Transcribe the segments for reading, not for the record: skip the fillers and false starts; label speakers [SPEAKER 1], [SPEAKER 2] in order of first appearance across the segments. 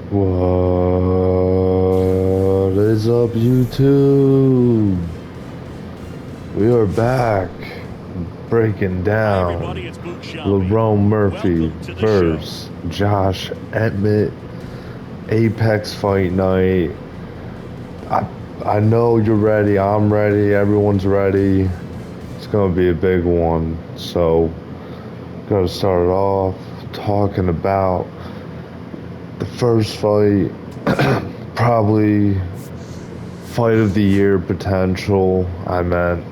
[SPEAKER 1] What is up, YouTube? We are back breaking
[SPEAKER 2] Hi,
[SPEAKER 1] down
[SPEAKER 2] everybody. It's Boot Shelby.
[SPEAKER 1] Lerone Murphy
[SPEAKER 2] Welcome to the show.
[SPEAKER 1] versus Josh Emmett Apex Fight Night. I I know you're ready. I'm ready. Everyone's ready. It's gonna be a big one. So, gotta start it off talking about the first fight. Probably fight of the year potential. I meant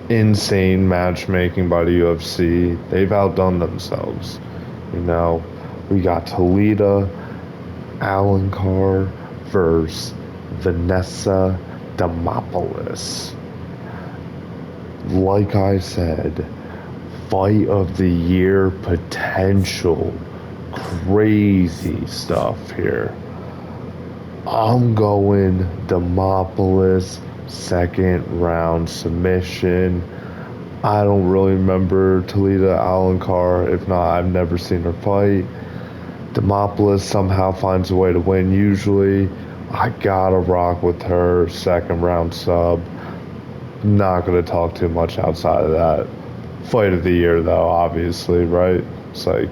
[SPEAKER 1] insane matchmaking by the UFC. They've outdone themselves. You know, we got Toledo, Alencar versus Vanessa Demopoulos. Like I said, fight of the year potential. Crazy stuff here. I'm going Demopoulos second round submission. I don't really remember Toledo Alencar. If not, I've never seen her fight. Demopoulos somehow finds a way to win usually. I gotta rock with her second round sub. Not gonna talk too much outside of that. Fight of the year though, obviously, right? It's like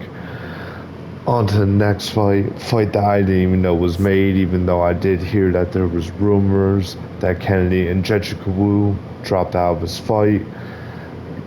[SPEAKER 1] on to the next fight that I didn't even know was made, even though I did hear that there was rumors that Kennedy and Yoooooooooo dropped out of his fight.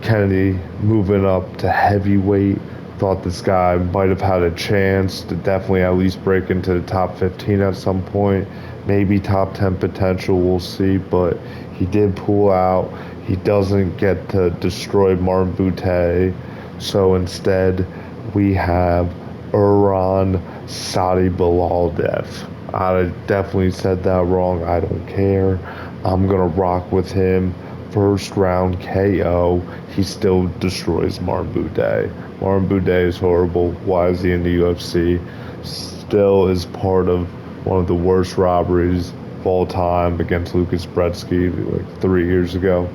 [SPEAKER 1] Kennedy moving up to heavyweight. Thought this guy might have had a chance to definitely at least break into the top 15 at some point. Maybe top 10 potential, we'll see. But he did pull out. He doesn't get to destroy Martin Butte. So instead, we have Iran Sadi Bilaldev. I definitely said that wrong. I don't care. I'm going to rock with him. First round KO. He still destroys Martin Butte. Martin Butte is horrible. Why is he in the UFC? Still is part of one of the worst robberies of all time against Lucas Brzeski like 3 years ago.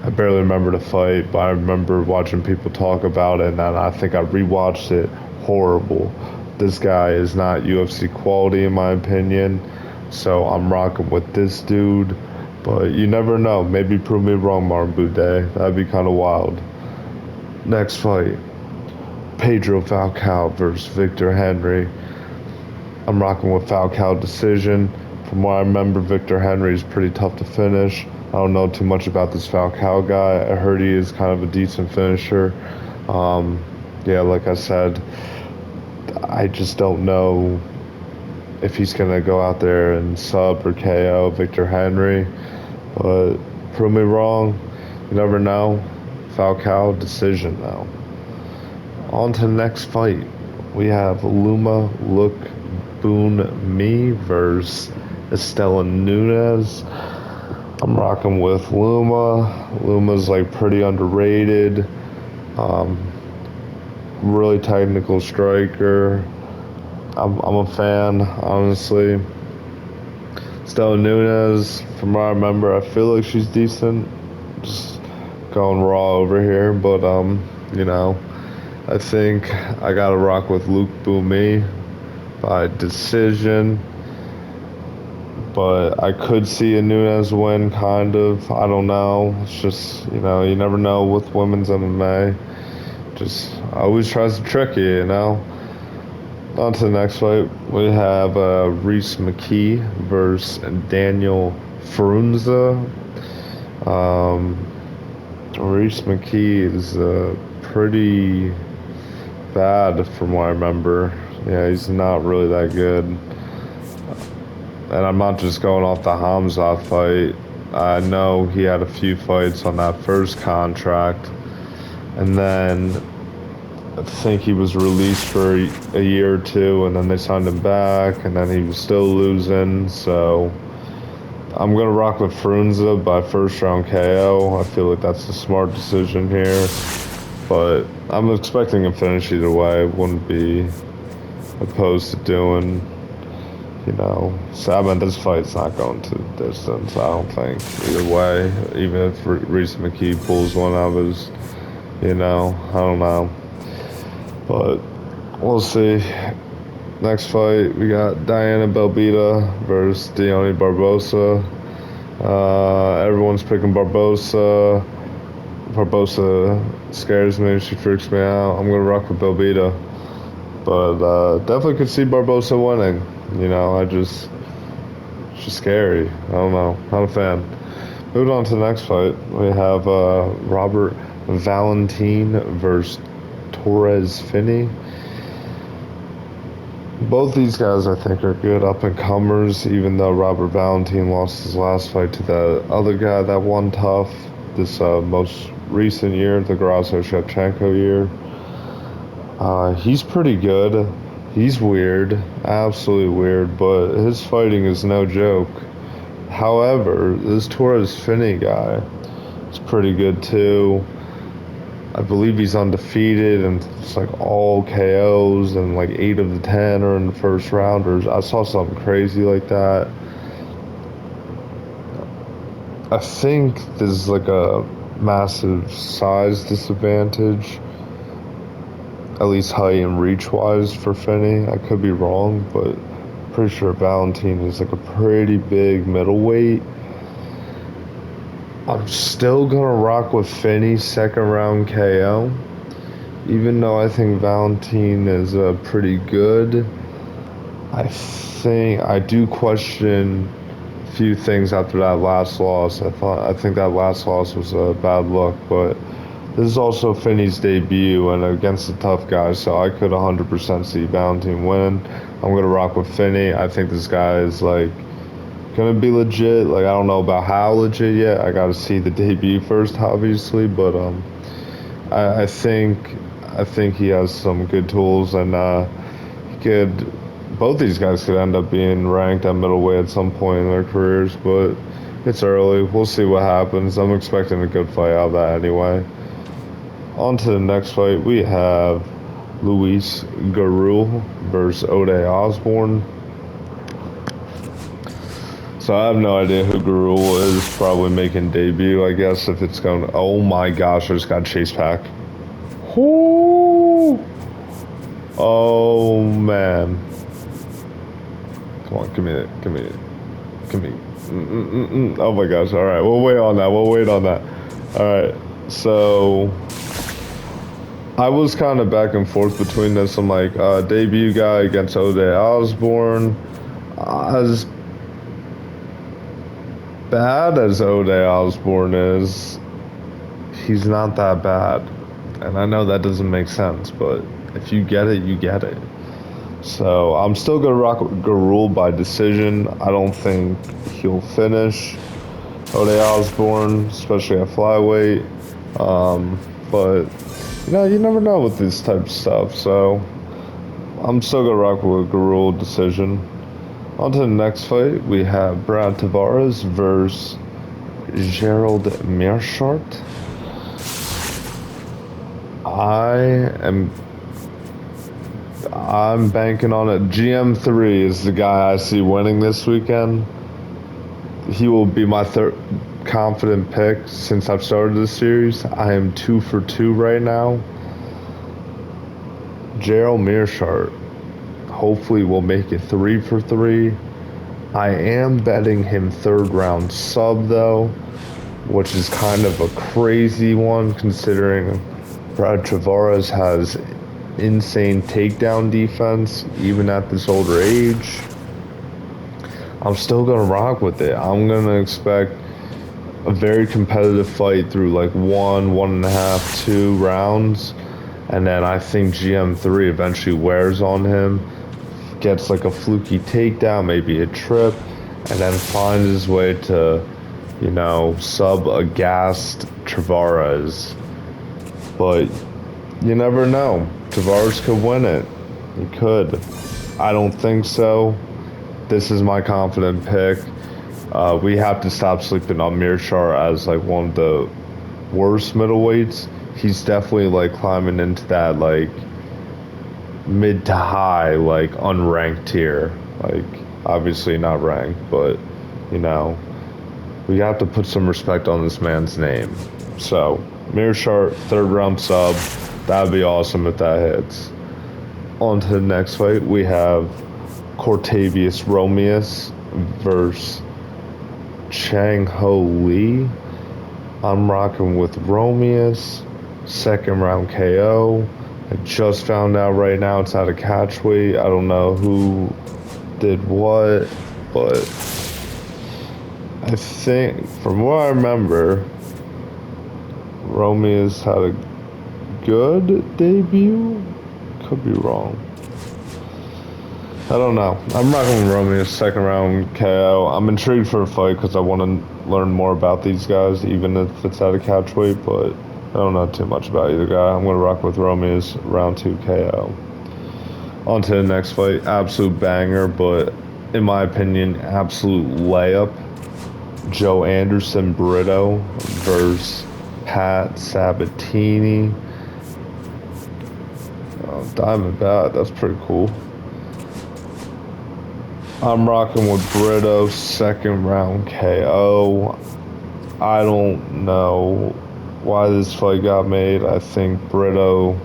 [SPEAKER 1] I barely remember the fight, but I remember watching people talk about it, and then I think I rewatched it. Horrible. This guy is not UFC quality, in my opinion. So I'm rocking with this dude. But you never know. Maybe prove me wrong, Martin Butte. That'd be kind of wild. Next fight. Pedro Falcao versus Victor Henry. I'm rocking with Falcao decision. From what I remember, Victor Henry is pretty tough to finish. I don't know too much about this Falcao guy. I heard he is kind of a decent finisher. Yeah, like I said, I just don't know if he's going to go out there and sub or KO Victor Henry. But prove me wrong. You never know. Falcao decision though. On to the next fight. We have Luma Look Boon Me versus Estela Nunez. I'm rocking with Luma. Luma's like pretty underrated. Um, really technical striker. I'm a fan, honestly. Stella Nunez, from what I remember, I feel like she's decent. Just going raw over here, but you know, I think I gotta rock with Luke Boomy by decision. But I could see a Nunez win, kind of. I don't know. It's just, you never know with women's MMA. Just always tries to trick you, you know. On to the next fight, we have Reese McKee versus Daniel Frunza. Um, Reese McKee is pretty bad from what I remember. Yeah, he's not really that good. And I'm not just going off the Hamza fight. I know he had a few fights on that first contract. And then I think he was released for a year or two, and then they signed him back, and then he was still losing. So I'm gonna rock with Frunza by first round KO. I feel like that's the smart decision here, but I'm expecting a finish either way. I wouldn't be opposed to doing, So I mean, this fight's not going to the distance. I don't think either way. Even if Reese McKee pulls one out of his, I don't know. But we'll see. Next fight, we got Diana Belbita versus Deone Barbosa. Everyone's picking Barbosa. Barbosa scares me. She freaks me out. I'm gonna rock with Belbita, but definitely could see Barbosa winning. She's scary. I don't know. Not a fan. Moving on to the next fight, we have Robert Valentin versus Torres Finney. Both these guys, I think, are good up-and-comers, even though Robert Valentin lost his last fight to the other guy that won tough this most recent year, the Grasso Shevchenko year. He's pretty good. He's weird, absolutely weird, but his fighting is no joke. However, this Torres Finney guy is pretty good too. I believe he's undefeated, and it's like all KOs, and like 8 of the 10 are in the first rounders. I saw something crazy like that. I think this is like a massive size disadvantage, at least height and reach wise for Finney. I could be wrong, but pretty sure Valentin is like a pretty big middleweight. I'm still gonna rock with Finney second round KO, even though I think Valentin is pretty good. I do question a few things after that last loss. I think that last loss was a bad look, but this is also Finney's debut and against a tough guy, so I could 100% see Valentin win. I'm gonna rock with Finney. I think this guy is like gonna be legit. Like, I don't know about how legit yet. I gotta see the debut first, obviously, but I think he has some good tools, and both these guys could end up being ranked at middleweight at some point in their careers, but it's early. We'll see what happens. I'm expecting a good fight out of that anyway. On to the next fight, we have Luis Garul versus Ode Osborne. So I have no idea who Garul is, probably making debut, I guess, if it's going to... Oh my gosh, I just got chase pack. Ooh. Oh man. Come on, give me it. Oh my gosh, alright, we'll wait on that. Alright, so... I was kind of back and forth between this. I'm like, debut guy against Ode Osborne. As bad as Ode Osborne is, he's not that bad. And I know that doesn't make sense, but if you get it, you get it. So I'm still going to rock with Garul by decision. I don't think he'll finish Ode Osborne, especially at flyweight. But, you never know with this type of stuff. So I'm still going to rock with Garul decision. On to the next fight, we have Brad Tavares versus Gerald Meerschaert. I'm banking on it. GM3 is the guy I see winning this weekend. He will be my third confident pick since I've started this series. I am 2 for 2 right now. Gerald Meerschaert hopefully will make it 3 for 3. I am betting him third round sub though, which is kind of a crazy one considering Brad Tavares has insane takedown defense even at this older age. I'm still gonna rock with it. I'm gonna expect a very competitive fight through like 1.5, 2 rounds, and then I think GM3 eventually wears on him, gets like a fluky takedown, maybe a trip, and then finds his way to, sub a gassed Tavares. But you never know. Tavares could win it. He could. I don't think so. This is my confident pick. We have to stop sleeping on Meerschaert as like one of the worst middleweights. He's definitely like climbing into that like mid to high like unranked tier. Like obviously not ranked, but we have to put some respect on this man's name. So Meerschaert third round sub. That'd be awesome if that hits. On to the next fight, we have Cortavius Romeus versus Chang Ho Lee. I'm rocking with Romeus, second round KO. I just found out right now it's out of catch weight. I don't know who did what, but I think from what I remember, Romeus had a good debut. Could be wrong. I don't know. I'm rocking with Romeus, second round KO. I'm intrigued for a fight because I want to learn more about these guys, even if it's out of catch weight, but I don't know too much about either guy. I'm going to rock with Romeus, round 2 KO. On to the next fight. Absolute banger, but in my opinion, absolute layup. Joe Anderson Brito versus Pat Sabatini. Oh, Diamond Bat, that's pretty cool. I'm rocking with Brito, second round KO. I don't know why this fight got made. I think Brito,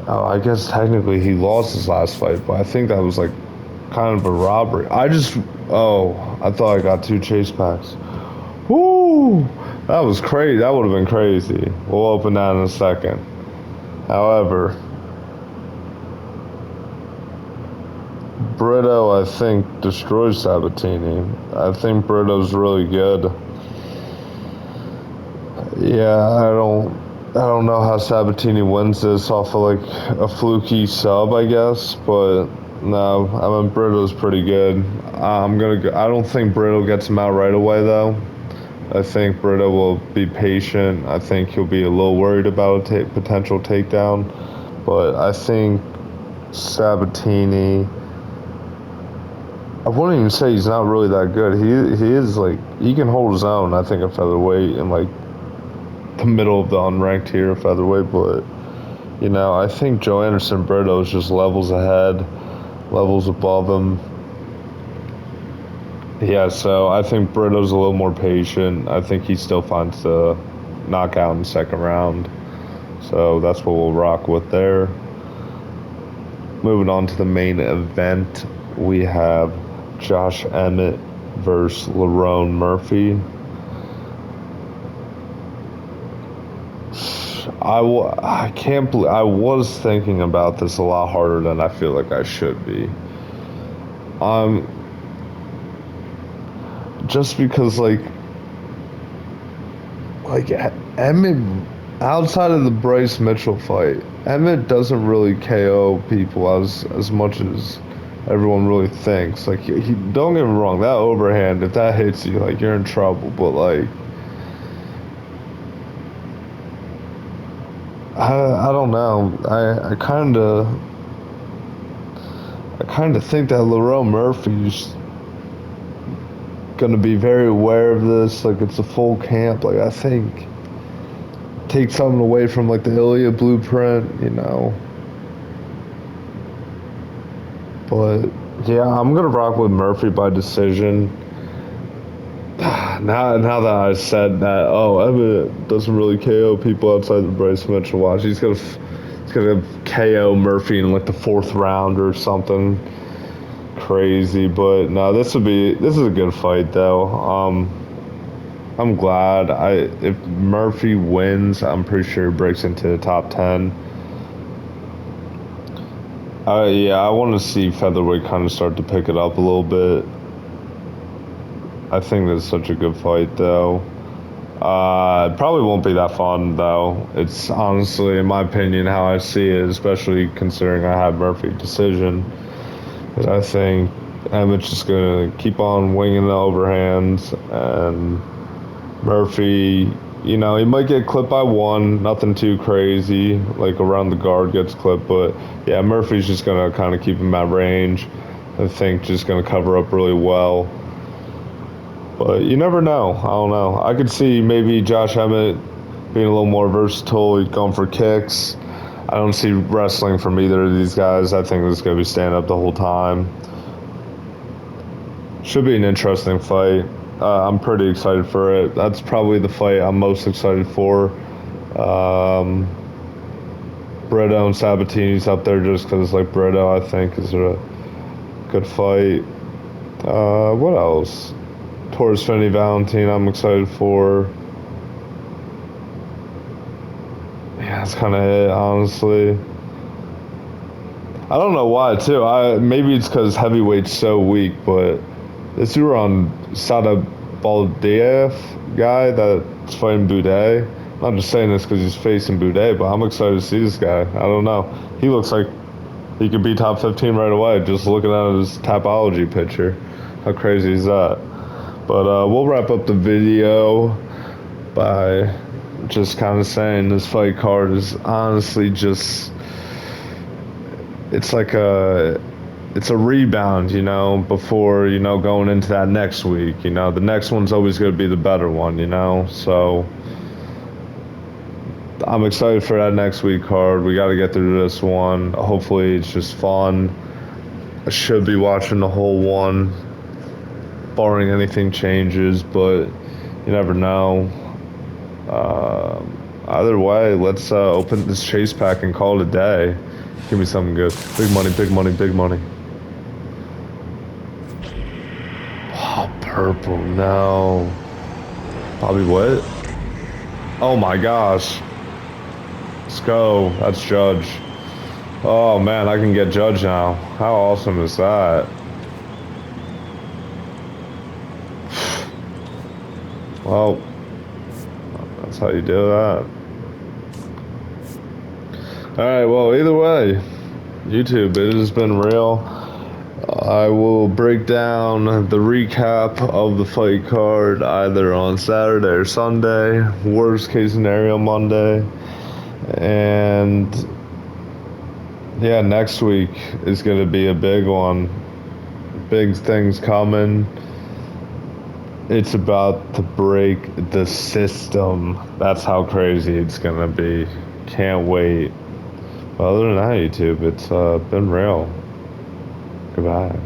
[SPEAKER 1] I guess technically he lost his last fight, but I think that was like kind of a robbery. I thought I got 2 chase packs. Woo! That was crazy. That would have been crazy. We'll open that in a second. However, Brito, I think, destroys Sabatini. I think Brito's really good. Yeah, I don't know how Sabatini wins this off of like a fluky sub, I guess, but no, I mean Brito's pretty good. I don't think Brito gets him out right away though. I think Brito will be patient. I think he'll be a little worried about a potential takedown, but I think Sabatini, I wouldn't even say he's not really that good. He is like, he can hold his own, I think, at featherweight and like the middle of the unranked here at featherweight, but you know, I think Joe Anderson Brito is just levels ahead, levels above him. Yeah, so I think Brito's a little more patient. I think he still finds the knockout in the second round. So that's what we'll rock with there. Moving on to the main event, we have Josh Emmett versus Lerone Murphy. I can't believe, I was thinking about this a lot harder than I feel like I should be. Just because like Emmett, outside of the Bryce Mitchell fight, Emmett doesn't really KO people as much as everyone really thinks. Like he don't get me wrong, that overhand, if that hits you, like you're in trouble. But like I don't know. I kind of think that Lerone Murphy's gonna be very aware of this. Like it's a full camp. Like I think take something away from like the Ilya blueprint, you know. But yeah, I'm gonna rock with Murphy by decision. Now that I said that, Emmett doesn't really KO people outside the Bryce Mitchell watch. He's gonna KO Murphy in like the 4th round or something crazy. But no, this is a good fight though. I'm glad. If Murphy wins, I'm pretty sure he breaks into the top 10. Yeah, I want to see featherweight kind of start to pick it up a little bit. I think that's such a good fight, though. It probably won't be that fun, though. It's honestly, in my opinion, how I see it, especially considering I have Murphy decision. Because I think Emmett's just going to keep on winging the overhands, and Murphy, you know, he might get clipped by one, nothing too crazy, like around the guard gets clipped, but yeah, Murphy's just going to kind of keep him at range. I think just going to cover up really well. But you never know. I don't know. I could see maybe Josh Emmett being a little more versatile. He's going for kicks. I don't see wrestling from either of these guys. I think it's going to be stand up the whole time. Should be an interesting fight. I'm pretty excited for it. That's probably the fight I'm most excited for. Brito and Sabatini's up there just because, like, Brito, I think, is a good fight. What else? Torres Finney Valentine, I'm excited for. Yeah, that's kind of it, honestly. I don't know why, too. Maybe it's because heavyweight's so weak, but this on Sada Baldaev guy that's fighting Boudet. I'm not just saying this because he's facing Boudet, but I'm excited to see this guy. I don't know. He looks like he could be top 15 right away just looking at his Tapology picture. How crazy is that? But we'll wrap up the video by just kind of saying this fight card is honestly just, it's like it's a rebound, you know, before, you know, going into that next week. You know, the next one's always going to be the better one, you know. So I'm excited for that next week card. We got to get through this one. Hopefully it's just fun. I should be watching the whole one, barring anything changes, but you never know. Either way, let's open this chase pack and call it a day. Give me something good. Big money, big money, big money. Oh, purple, no. Bobby what? Oh my gosh. Let's go. That's Judge. Oh man, I can get Judge now. How awesome is that? Well, that's how you do that. Alright, well, either way, YouTube, it has been real. I will break down the recap of the fight card either on Saturday or Sunday, worst case scenario Monday, and yeah, next week is going to be a big one. Big things coming. It's about to break the system. That's how crazy it's going to be. Can't wait. But other than that, YouTube, it's been real. Goodbye.